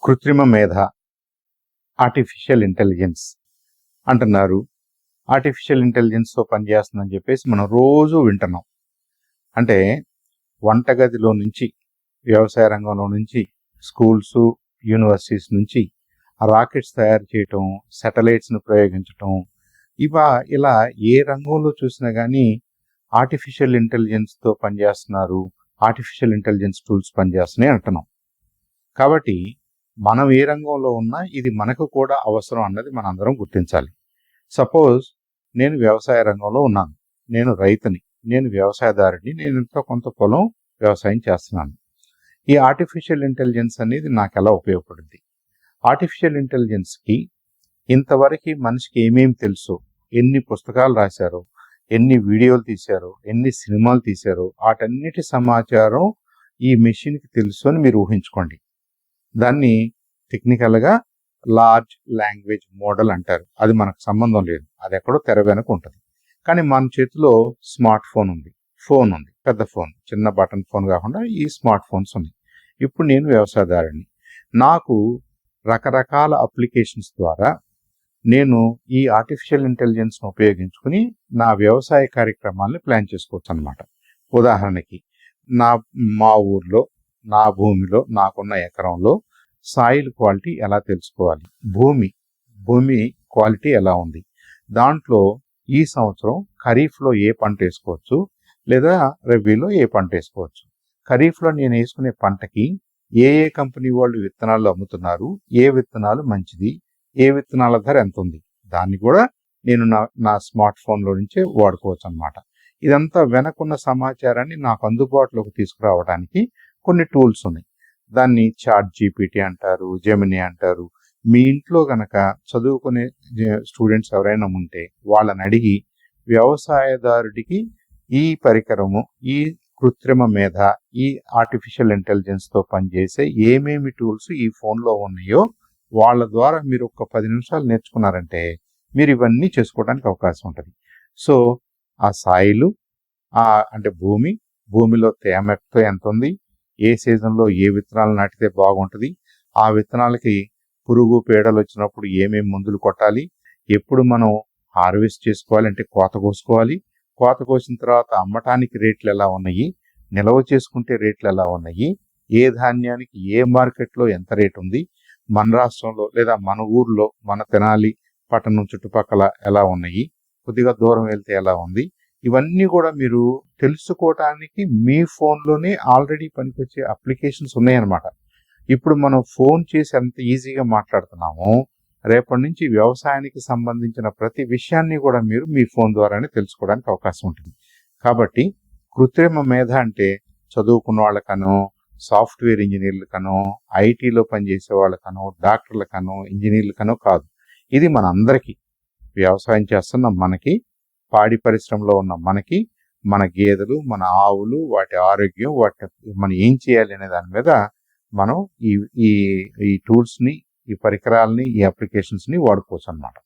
కృత్రిమ మేధ, artificial intelligence అంటున్నారు. ఆర్టిఫిషియల్ ఇంటెలిజెన్స్తో పనిచేస్తుందని చెప్పేసి మనం రోజు వింటున్నాం. అంటే వంటగదిలో నుంచి, వ్యవసాయ రంగంలో నుంచి, స్కూల్స్, యూనివర్సిటీస్ నుంచి రాకెట్స్ తయారు చేయటం, శాటిలైట్స్ను ప్రయోగించటం, ఇలా ఏ రంగంలో చూసినా కానీ ఆర్టిఫిషియల్ ఇంటెలిజెన్స్తో పనిచేస్తున్నారు, ఆర్టిఫిషియల్ ఇంటెలిజెన్స్ టూల్స్ పనిచేస్తున్నాయి అంటున్నాం. కాబట్టి మనం ఏ రంగంలో ఉన్నా ఇది మనకు కూడా అవసరం అన్నది మనందరం గుర్తించాలి. సపోజ్ నేను వ్యవసాయ రంగంలో ఉన్నాను, నేను రైతుని, నేను వ్యవసాయదారుని, నేను ఇంట్లో కొంత పొలం వ్యవసాయం చేస్తున్నాను. ఈ ఆర్టిఫిషియల్ ఇంటెలిజెన్స్ అనేది నాకు ఎలా ఉపయోగపడుద్ది? ఆర్టిఫిషియల్ ఇంటెలిజెన్స్కి ఇంతవరకు మనిషికి ఏమేమి తెలుసు, ఎన్ని పుస్తకాలు రాశారో, ఎన్ని వీడియోలు తీశారో, ఎన్ని సినిమాలు తీశారో, వాటన్నిటి సమాచారం ఈ మెషిన్కి తెలుసు అని మీరు ఊహించుకోండి. దాన్ని టెక్నికల్గా లార్జ్ లాంగ్వేజ్ మోడల్ అంటారు. అది మనకు సంబంధం లేదు, అది ఎక్కడో తెర వెనక ఉంటుంది. కానీ మన చేతిలో స్మార్ట్ ఫోన్ ఉంది, పెద్ద ఫోన్, చిన్న బటన్ ఫోన్ కాకుండా ఈ స్మార్ట్ ఫోన్స్ ఉన్నాయి. ఇప్పుడు నేను వ్యవసాయదారుని, నాకు రకరకాల అప్లికేషన్స్ ద్వారా నేను ఈ ఆర్టిఫిషియల్ ఇంటెలిజెన్స్ను ఉపయోగించుకుని నా వ్యవసాయ కార్యక్రమాలను ప్లాన్ చేసుకోవచ్చు అన్నమాట. ఉదాహరణకి మా ఊర్లో, నా భూమిలో, నాకున్న ఎకరంలో సాయిల్ క్వాలిటీ ఎలా తెలుసుకోవాలి, భూమి క్వాలిటీ ఎలా ఉంది, దాంట్లో ఈ సంవత్సరం ఖరీఫ్లో ఏ పంట వేసుకోవచ్చు, లేదా రబీలో ఏ పంట వేసుకోవచ్చు, ఖరీఫ్లో నేను వేసుకునే పంటకి ఏ కంపెనీ వాళ్ళు విత్తనాలు అమ్ముతున్నారు, ఏ విత్తనాలు మంచిది, ఏ విత్తనాల ధర ఎంత ఉంది, దాన్ని కూడా నేను నా స్మార్ట్ ఫోన్లో నుంచే వాడుకోవచ్చు అన్నమాట. ఇదంతా వెనకున్న సమాచారాన్ని నాకు అందుబాటులోకి తీసుకురావడానికి కొన్ని టూల్స్ ఉన్నాయి. దాన్ని చాట్ జీపీటీ అంటారు, జెమినీ అంటారు. మీ ఇంట్లో గనక చదువుకునే స్టూడెంట్స్ ఎవరైనా ఉంటే వాళ్ళని అడిగి వ్యవసాయదారుడికి ఈ పరికరము, ఈ కృత్రిమ మేధ, ఈ ఆర్టిఫిషియల్ ఇంటెలిజెన్స్తో పనిచేసే ఏమేమి టూల్స్ ఈ ఫోన్లో ఉన్నాయో వాళ్ళ ద్వారా మీరు ఒక 10 నిమిషాలు నేర్చుకున్నారంటే మీరు ఇవన్నీ చేసుకోవడానికి అవకాశం ఉంటుంది. సో ఆ సాయిలు, అంటే భూమిలో తేమతో ఎంత ఉంది, ఏ సీజన్లో ఏ విత్తనాలు నాటితే బాగుంటుంది, ఆ విత్తనాలకి పురుగు పీడలు వచ్చినప్పుడు ఏమేమి మందులు కొట్టాలి, ఎప్పుడు మనం హార్వెస్ట్ చేసుకోవాలి, అంటే కోత కోసుకోవాలి, కోత కోసిన తర్వాత అమ్మటానికి రేట్లు ఎలా ఉన్నాయి, నిల్వ చేసుకుంటే రేట్లు ఎలా ఉన్నాయి, ఏ ధాన్యానికి ఏ మార్కెట్లో ఎంత రేటు ఉంది, మన రాష్ట్రంలో లేదా మన ఊర్లో, మన తెనాలి పట్టణం చుట్టుపక్కల ఎలా ఉన్నాయి, కొద్దిగా దూరం వెళ్తే ఎలా ఉంది, ఇవన్నీ కూడా మీరు తెలుసుకోవటానికి మీ ఫోన్లోనే ఆల్రెడీ పనికొచ్చే అప్లికేషన్స్ ఉన్నాయన్నమాట. ఇప్పుడు మనం ఫోన్ చేసి ఎంత ఈజీగా మాట్లాడుతున్నామో, రేపటి నుంచి వ్యవసాయానికి సంబంధించిన ప్రతి విషయాన్ని కూడా మీరు మీ ఫోన్ ద్వారానే తెలుసుకోవడానికి అవకాశం ఉంటుంది. కాబట్టి కృత్రిమ మేధ అంటే చదువుకున్న వాళ్ళకనో, సాఫ్ట్వేర్ ఇంజనీర్లకనో, ఐటీలో పనిచేసే వాళ్ళకనో, డాక్టర్లకనో, ఇంజనీర్లకనో కాదు. ఇది మన అందరికీ, వ్యవసాయం చేస్తున్న మనకి, పాడి పరిశ్రమలో ఉన్న మనకి, మన గేదెలు, మన ఆవులు, వాటి ఆరోగ్యం, మనం ఏం చేయాలి అనే దాని మీద మనం ఈ టూల్స్ని, ఈ పరికరాలని, ఈ అప్లికేషన్స్ని వాడుకోవచ్చు అన్నమాట.